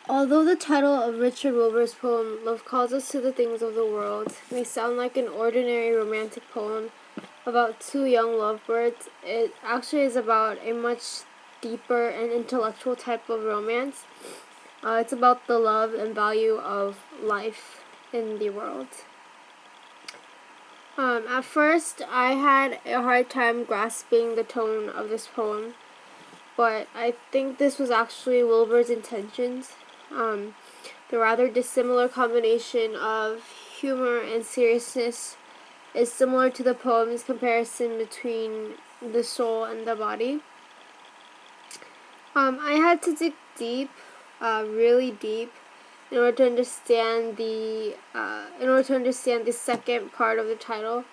Although the title of Richard Wilbur's poem, Love Calls Us to the Things of the World, may sound like an ordinary romantic poem about two young lovebirds, it actually is about a much deeper and intellectual type of romance. It's about the love and value of life in the world. At first, I had a hard time grasping the tone of this poem, but I think this was actually Wilbur's intentions. The rather dissimilar combination of humor and seriousness is similar to the poem's comparison between the soul and the body. I had to dig deep, really deep, in order to understand the second part of the title,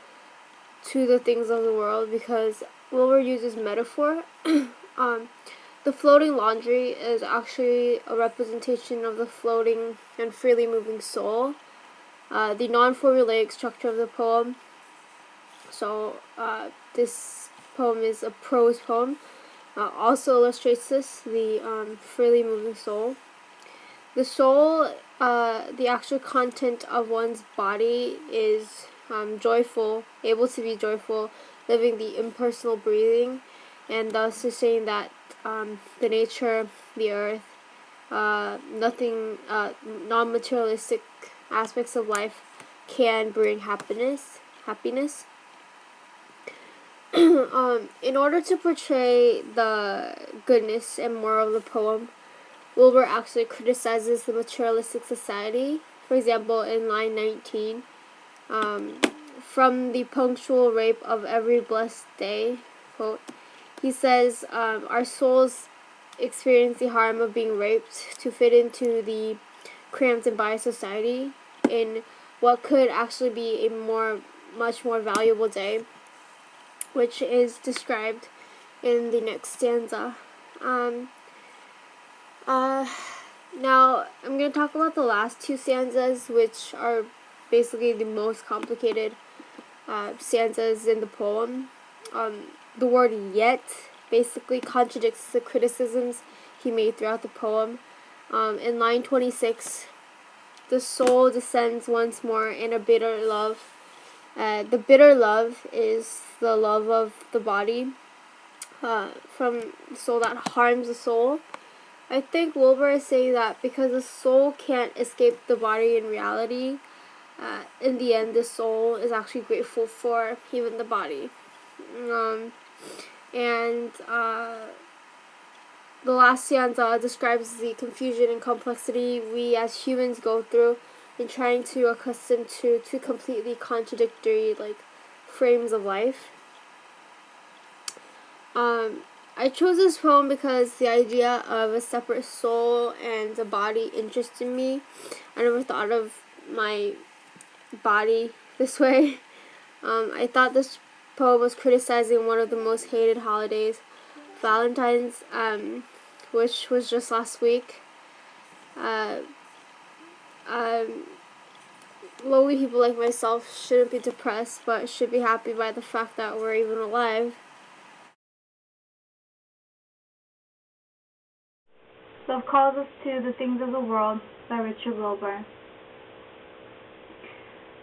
"To the Things of the World," because Wilbur uses metaphor. The floating laundry is actually a representation of the floating and freely moving soul. The non-formulaic structure of the poem. So this poem is a prose poem. Also illustrates this, the freely moving soul. The soul, the actual content of one's body is joyful, able to be joyful, living the impersonal breathing, and thus is saying that the nature, the earth, nothing, non-materialistic aspects of life can bring happiness. In order to portray the goodness and moral of the poem, Wilbur actually criticizes the materialistic society. For example, in line 19, from the punctual rape of every blessed day, quote, he says, our souls experience the harm of being raped to fit into the cramped and biased society in what could actually be a much more valuable day, which is described in the next stanza. Now, I'm going to talk about the last two stanzas, which are basically the most complicated stanzas in the poem. The word "yet" basically contradicts the criticisms he made throughout the poem. In line 26, the soul descends once more in a bitter love. The bitter love is the love of the body, from the soul that harms the soul. I think Wilbur is saying that because the soul can't escape the body in reality, in the end the soul is actually grateful for even the body. The last stanza describes the confusion and complexity we as humans go through in trying to accustom to two completely contradictory frames of life. I chose this poem because the idea of a separate soul and a body interested me. I never thought of my body this way. I thought this poem was criticizing one of the most hated holidays, Valentine's, which was just last week. Lonely people like myself shouldn't be depressed, but should be happy by the fact that we're even alive. Love Calls Us to the Things of the World by Richard Wilbur.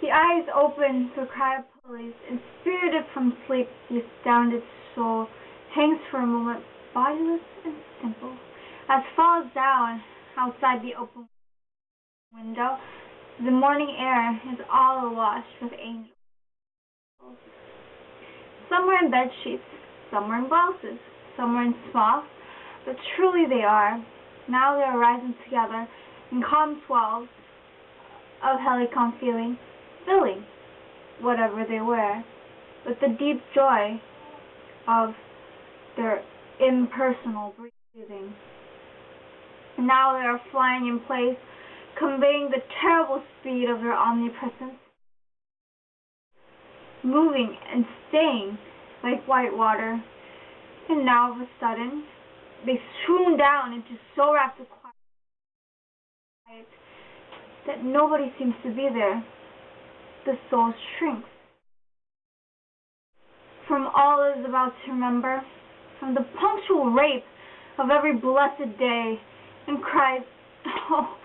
The eyes open to a cry of police, inspirited from sleep, the astounded soul hangs for a moment, bodiless and simple, as falls down outside the open window. The morning air is all awash with angels. Some are in bed sheets, some are in blouses, some are in smocks, but truly they are. Now they are rising together in calm swells of helicon feeling, filling whatever they wear with the deep joy of their impersonal breathing. And now they are flying in place, conveying the terrible speed of their omnipresence, moving and staying like white water. And now of a sudden, they swoon down into so rapt a quiet that nobody seems to be there. The soul shrinks from all it is about to remember, from the punctual rape of every blessed day, and cries, Oh,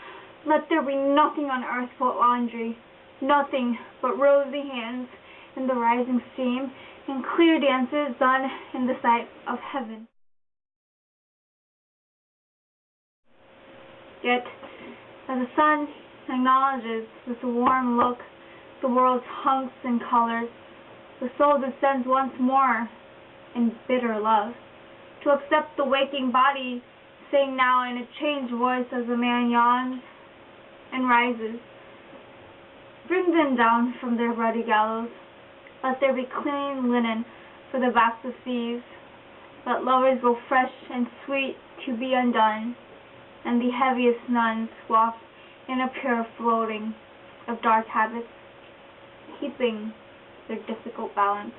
let there be nothing on earth but laundry, nothing but rosy hands in the rising steam, and clear dances done in the sight of heaven. Yet, as the sun acknowledges with a warm look the world's hunks and colors, the soul descends once more in bitter love, to accept the waking body, saying now in a changed voice as the man yawns and rises. Bring them down from their ruddy gallows. Let there be clean linen for the backs of thieves. Let lovers go fresh and sweet to be undone, and the heaviest nuns walk in a pure floating of dark habits, keeping their difficult balance.